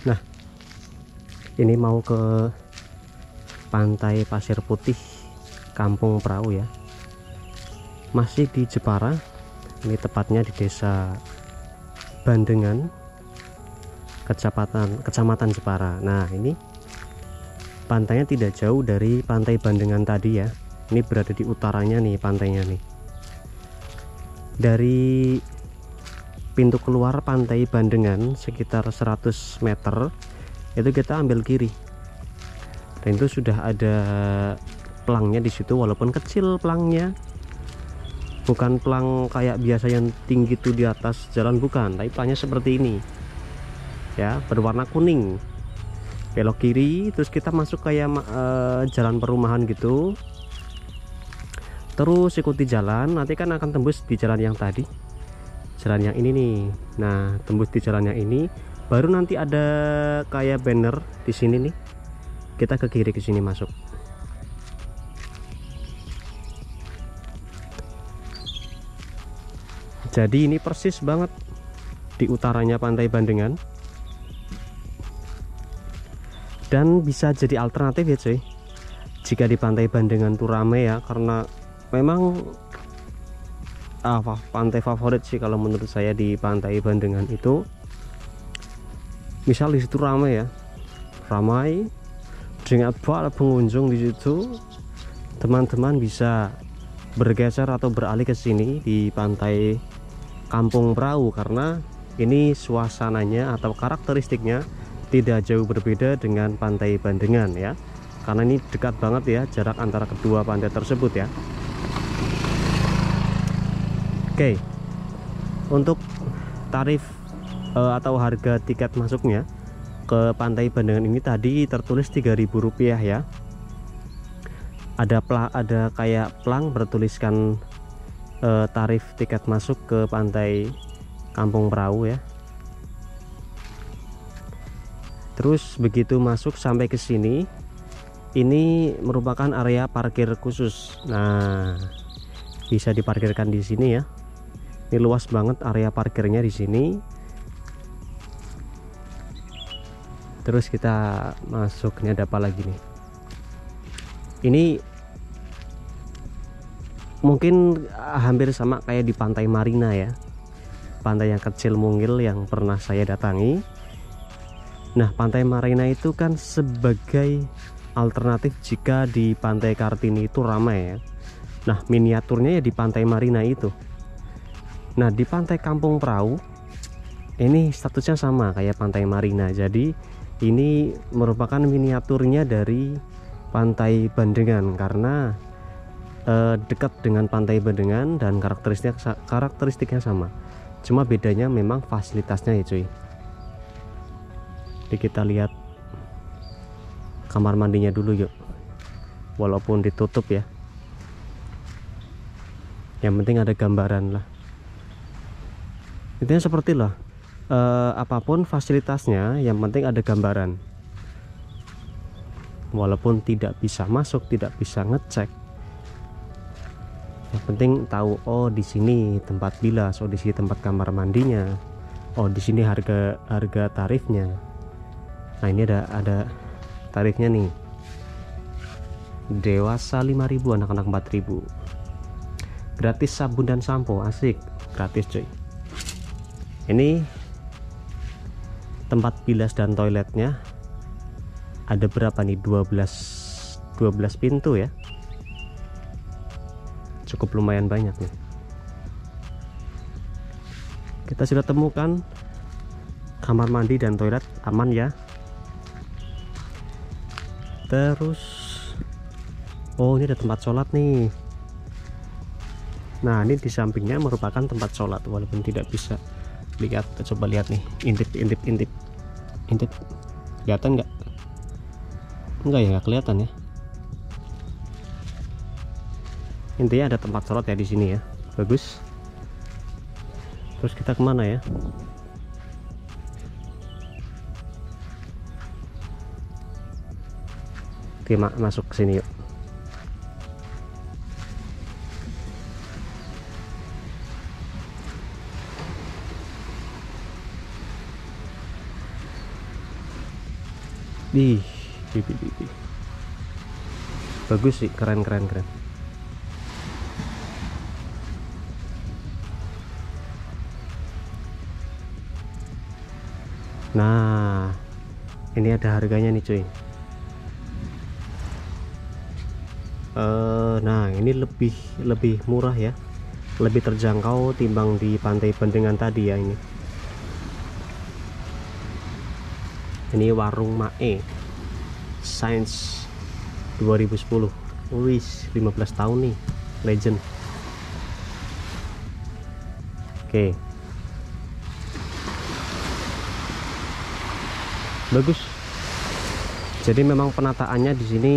Nah, ini mau ke Pantai Pasir Putih Kampung Perahu ya, masih di Jepara. Ini tepatnya di Desa Bandengan, Kecamatan Jepara. Nah, ini pantainya tidak jauh dari Pantai Bandengan tadi ya. Ini berada di utaranya nih pantainya nih. Dari pintu keluar Pantai Bandengan sekitar 100 meter itu kita ambil kiri, dan itu sudah ada pelangnya di situ, walaupun kecil pelangnya, bukan pelang kayak biasa yang tinggi tuh di atas jalan, bukan, tapi pelangnya seperti ini ya, berwarna kuning. Belok kiri, terus kita masuk kayak jalan perumahan gitu, terus ikuti jalan, nanti kan akan tembus di jalan yang tadi, jalan yang ini nih. Nah, tembus di jalan yang ini, baru nanti ada kayak banner di sini nih, kita ke kiri, ke sini masuk. Jadi ini persis banget di utaranya Pantai Bandengan, dan bisa jadi alternatif ya cuy, jika di Pantai Bandengan tuh rame ya, karena memang pantai favorit sih kalau menurut saya di Pantai Bandengan itu. Misal di situ ramai ya, ramai dengan banyak pengunjung di situ, teman-teman bisa bergeser atau beralih ke sini di Pantai Kampung Perahu, karena ini suasananya atau karakteristiknya tidak jauh berbeda dengan Pantai Bandengan ya, karena ini dekat banget ya jarak antara kedua pantai tersebut ya. Oke, untuk tarif atau harga tiket masuknya ke Pantai Bandengan ini tadi tertulis Rp3.000 ya. Ada kayak pelang bertuliskan tarif tiket masuk ke Pantai Kampung Perahu ya. Terus begitu masuk sampai ke sini, ini merupakan area parkir khusus. Nah, bisa diparkirkan di sini ya. Ini luas banget area parkirnya di sini. Terus kita masuk, ini ada apa lagi nih? Ini mungkin hampir sama kayak di Pantai Marina ya, pantai yang kecil mungil yang pernah saya datangi. Nah, Pantai Marina itu kan sebagai alternatif jika di Pantai Kartini itu ramai ya. Nah, miniaturnya ya di Pantai Marina itu. Nah, di Pantai Kampung Perahu ini statusnya sama kayak Pantai Marina, jadi ini merupakan miniaturnya dari Pantai Bandengan, karena dekat dengan Pantai Bandengan dan karakteristiknya sama, cuma bedanya memang fasilitasnya ya cuy. Jadi kita lihat kamar mandinya dulu yuk, walaupun ditutup ya, yang penting ada gambaran lah. Intinya seperti lah, apapun fasilitasnya yang penting ada gambaran, walaupun tidak bisa masuk, tidak bisa ngecek, yang penting tahu, oh di sini tempat bilas, oh di sini tempat kamar mandinya, oh di sini harga tarifnya. Nah, ini ada tarifnya nih, dewasa 5.000, anak-anak 4.000, gratis sabun dan sampo, asik, gratis cuy. Ini tempat bilas dan toiletnya ada berapa nih, 12 pintu ya, cukup lumayan banyak nih. Kita sudah temukan kamar mandi dan toilet aman ya. Terus oh, ini ada tempat sholat nih. Nah, ini di sampingnya merupakan tempat sholat, walaupun tidak bisa lihat. Coba lihat nih, intip, kelihatan nggak? Enggak ya, nggak kelihatan ya. Intinya ada tempat sholat ya di sini ya, bagus. Terus kita kemana ya? Oke, masuk ke sini yuk. Ih, bagus sih, keren. Nah, ini ada harganya nih cuy. Nah, ini lebih murah ya, lebih terjangkau timbang di Pantai Bandengan tadi ya. Ini warung Mae Science 2010. Wis 15 tahun nih, legend. Oke. Bagus. Jadi memang penataannya di sini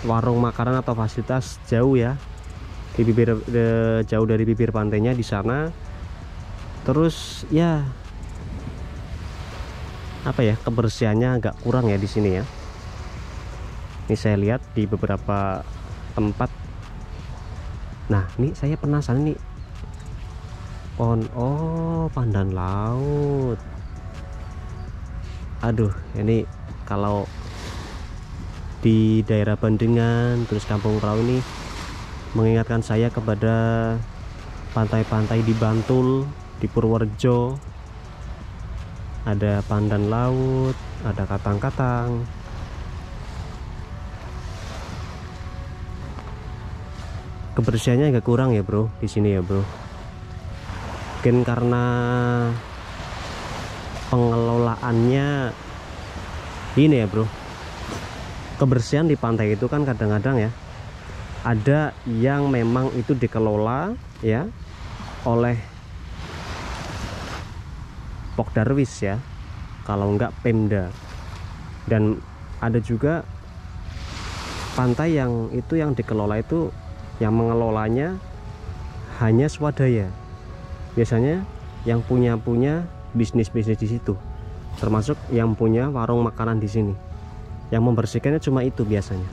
warung makanan atau fasilitas jauh ya, di jauh dari bibir pantainya di sana. Terus ya apa ya, kebersihannya agak kurang ya di sini ya. Ini saya lihat di beberapa tempat. Nah, ini saya penasaran nih. Oh, pandan laut. Aduh, ini kalau di daerah Bandengan terus Kampung Perahu ini mengingatkan saya kepada pantai-pantai di Bantul, di Purworejo. Ada pandan laut, ada katang-katang. Kebersihannya agak kurang ya bro di sini ya bro. Mungkin karena pengelolaannya ini ya bro. Kebersihan di pantai itu kan kadang-kadang ya ada yang memang itu dikelola ya oleh Pokdarwis ya, kalau enggak Pemda. Dan ada juga pantai yang itu yang dikelola itu, yang mengelolanya hanya swadaya. Biasanya yang punya bisnis di situ, termasuk yang punya warung makanan di sini. Yang membersihkannya cuma itu biasanya.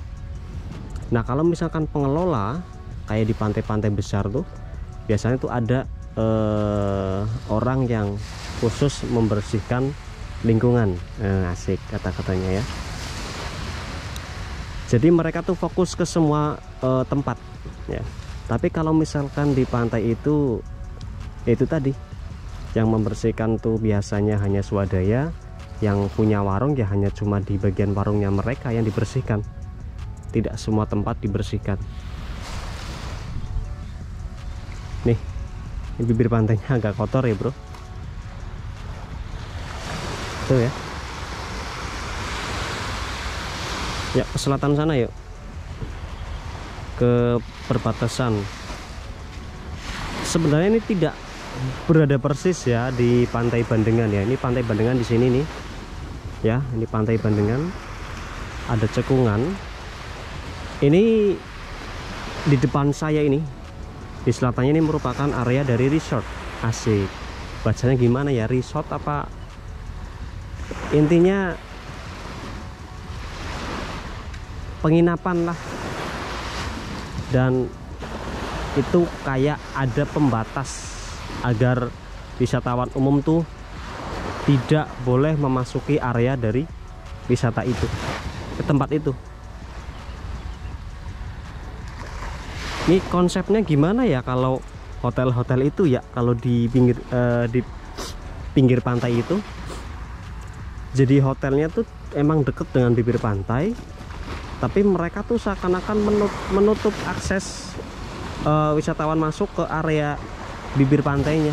Nah, kalau misalkan pengelola kayak di pantai-pantai besar tuh, biasanya tuh ada orang yang khusus membersihkan lingkungan. Asik kata-katanya ya. Jadi mereka tuh fokus ke semua tempat ya. Tapi kalau misalkan di pantai itu tadi yang membersihkan tuh biasanya hanya swadaya, yang punya warung ya hanya cuma di bagian warungnya mereka yang dibersihkan. Tidak semua tempat dibersihkan. Nih, ini bibir pantainya agak kotor ya bro. Tuh ya. Ya, ke selatan sana yuk, ke perbatasan. Sebenarnya ini tidak berada persis ya di Pantai Bandengan ya. Ini Pantai Bandengan di sini nih ya, ini Pantai Bandengan, ada cekungan. Ini di depan saya ini, di selatannya ini merupakan area dari resort. Asik, bacanya gimana ya, resort apa, intinya penginapan lah. Dan itu kayak ada pembatas agar wisatawan umum tuh tidak boleh memasuki area dari wisata itu, ke tempat itu. Ini konsepnya gimana ya kalau hotel-hotel itu ya, kalau di pinggir pantai itu. Jadi hotelnya tuh emang deket dengan bibir pantai, tapi mereka tuh seakan-akan menutup akses wisatawan masuk ke area bibir pantainya.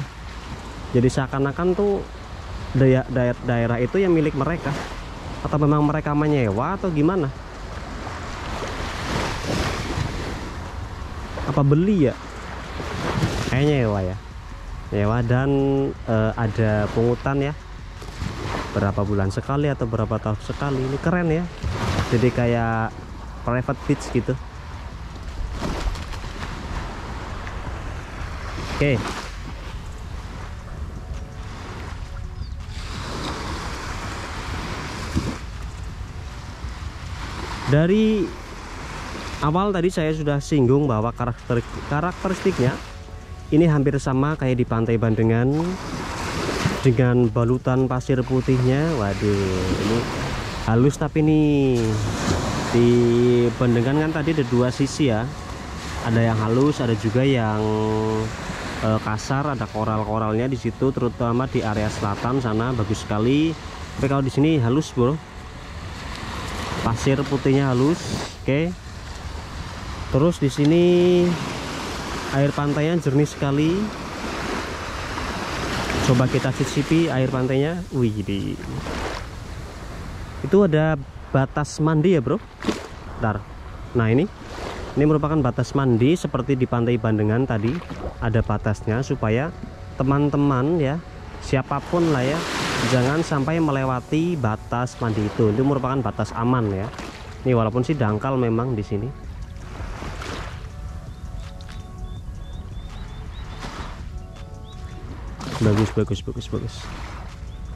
Jadi seakan-akan tuh daerah itu yang milik mereka, atau memang mereka menyewa atau gimana? Apa beli ya? Kayaknya nyewa ya, nyewa. Dan ada pungutan ya, berapa bulan sekali atau berapa tahun sekali. Ini keren ya, jadi kayak private beach gitu. Oke. Dari awal tadi saya sudah singgung bahwa karakteristiknya ini hampir sama kayak di Pantai Bandengan. dengan balutan pasir putihnya. Waduh, ini halus, tapi nih di Bendengan kan tadi ada dua sisi ya, ada yang halus, ada juga yang kasar, ada koral-koralnya di situ, terutama di area selatan sana bagus sekali. Tapi kalau di sini halus bro, pasir putihnya halus. Oke. Terus di sini air pantainya jernih sekali. Coba kita cicipi air pantainya. Wih, itu ada batas mandi ya bro. Bentar. Nah ini merupakan batas mandi seperti di pantai Bandengan tadi, ada batasnya supaya teman-teman ya, siapapun lah ya, jangan sampai melewati batas mandi itu. Itu merupakan batas aman ya. Ini walaupun sih dangkal memang di sini. Bagus.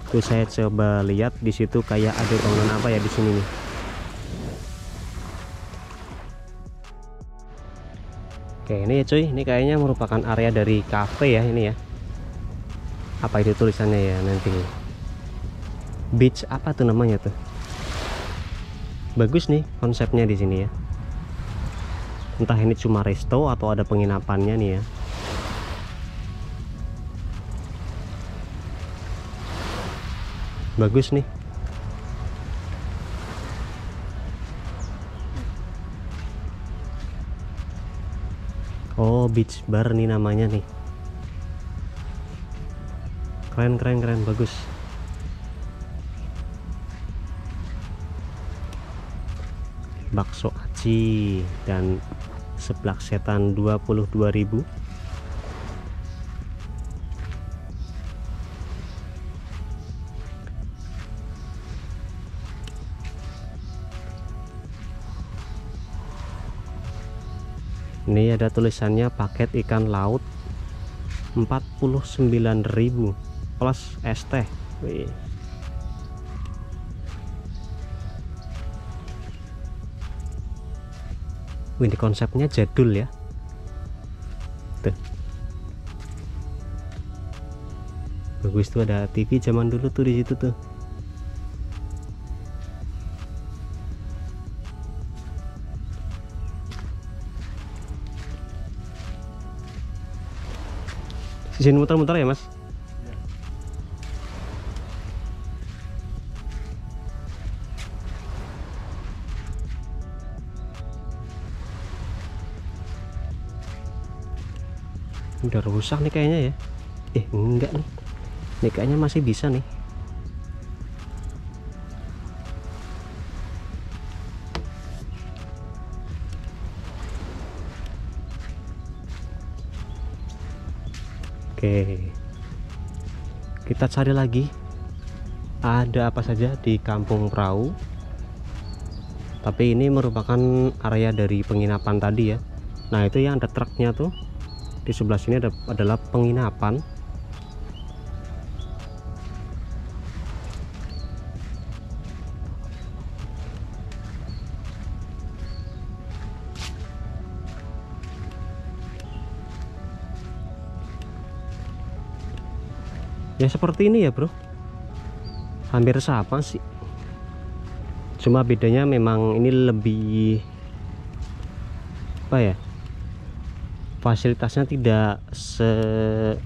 Tuh saya coba lihat di situ kayak ada bangunan apa ya di sini nih. Oke, ini ya cuy, ini kayaknya merupakan area dari cafe ya ini ya. Apa itu tulisannya ya nanti? Beach apa tuh namanya tuh? Bagus nih konsepnya di sini ya. Entah ini cuma resto atau ada penginapannya nih ya. Bagus nih. Oh, beach bar nih namanya nih. Keren, bagus. Bakso aci dan seblak setan 22.000. Ini ada tulisannya paket ikan laut 49.000 plus es teh. Wih. Ini konsepnya jadul ya. Tuh. Bagus tuh, ada TV zaman dulu tuh di situ tuh. Izin muter-muter ya mas. Udah rusak nih kayaknya ya. Enggak nih. Ini kayaknya masih bisa nih. Oke, kita cari lagi ada apa saja di Kampung Prau. Tapi ini merupakan area dari penginapan tadi ya. Nah itu yang ada truknya tuh, di sebelah sini adalah penginapan. Ya seperti ini ya bro, hampir sama sih, cuma bedanya memang ini lebih apa ya, fasilitasnya tidak seramai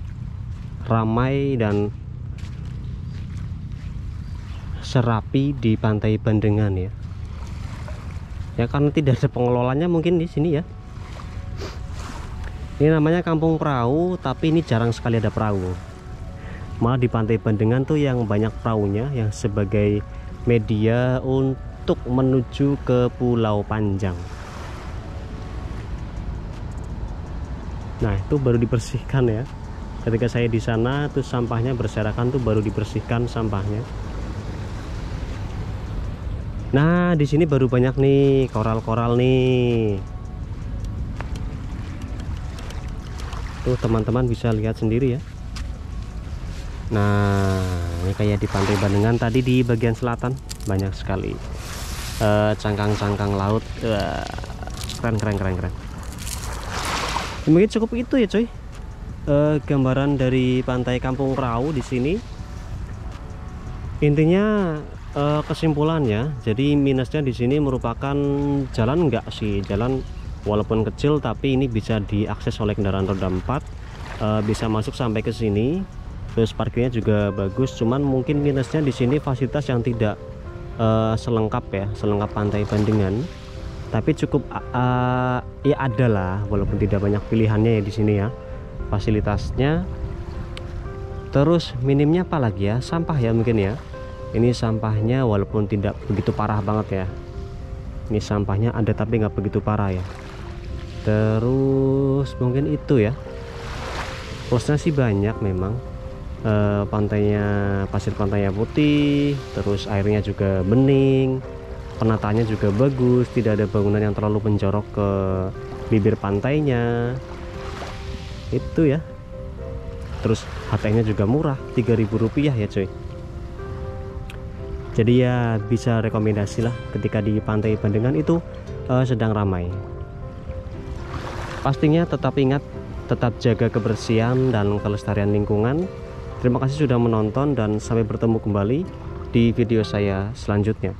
dan serapi di pantai Bandengan ya. Ya karena tidak ada pengelolanya mungkin di sini ya. Ini namanya Kampung Prau, tapi ini jarang sekali ada perahu. Malah di pantai Bandengan tuh yang banyak perahunya, yang sebagai media untuk menuju ke Pulau Panjang. Nah itu baru dibersihkan ya. Ketika saya di sana tuh sampahnya berserakan, tuh baru dibersihkan sampahnya. Nah di sini baru banyak nih koral-koral nih. Tuh teman-teman bisa lihat sendiri ya. Nah ini kayak di pantai Bandengan tadi, di bagian selatan banyak sekali cangkang-cangkang laut. Keren. Mungkin cukup itu ya coy, gambaran dari pantai Kampung Prau di sini. Intinya kesimpulannya, jadi minusnya di sini merupakan jalan enggak sih, jalan walaupun kecil tapi ini bisa diakses oleh kendaraan roda 4, bisa masuk sampai ke sini. Terus parkirnya juga bagus, cuman mungkin minusnya di sini fasilitas yang tidak selengkap ya, selengkap Pantai Bandengan. Tapi cukup ya ada lah, walaupun tidak banyak pilihannya ya di sini ya fasilitasnya. Terus minimnya apa lagi ya, sampah ya mungkin ya. Ini sampahnya walaupun tidak begitu parah banget ya. Ini sampahnya ada tapi nggak begitu parah ya. Terus mungkin itu ya. Plusnya sih banyak memang. Pantainya, pasir pantainya putih, terus airnya juga bening, penataannya juga bagus, tidak ada bangunan yang terlalu menjorok ke bibir pantainya. Itu ya. Terus HT-nya juga murah, Rp3.000 ya cuy. Jadi ya bisa rekomendasi lah ketika di Pantai Bandengan itu sedang ramai. Pastinya tetap ingat, tetap jaga kebersihan dan kelestarian lingkungan. Terima kasih sudah menonton dan sampai bertemu kembali di video saya selanjutnya.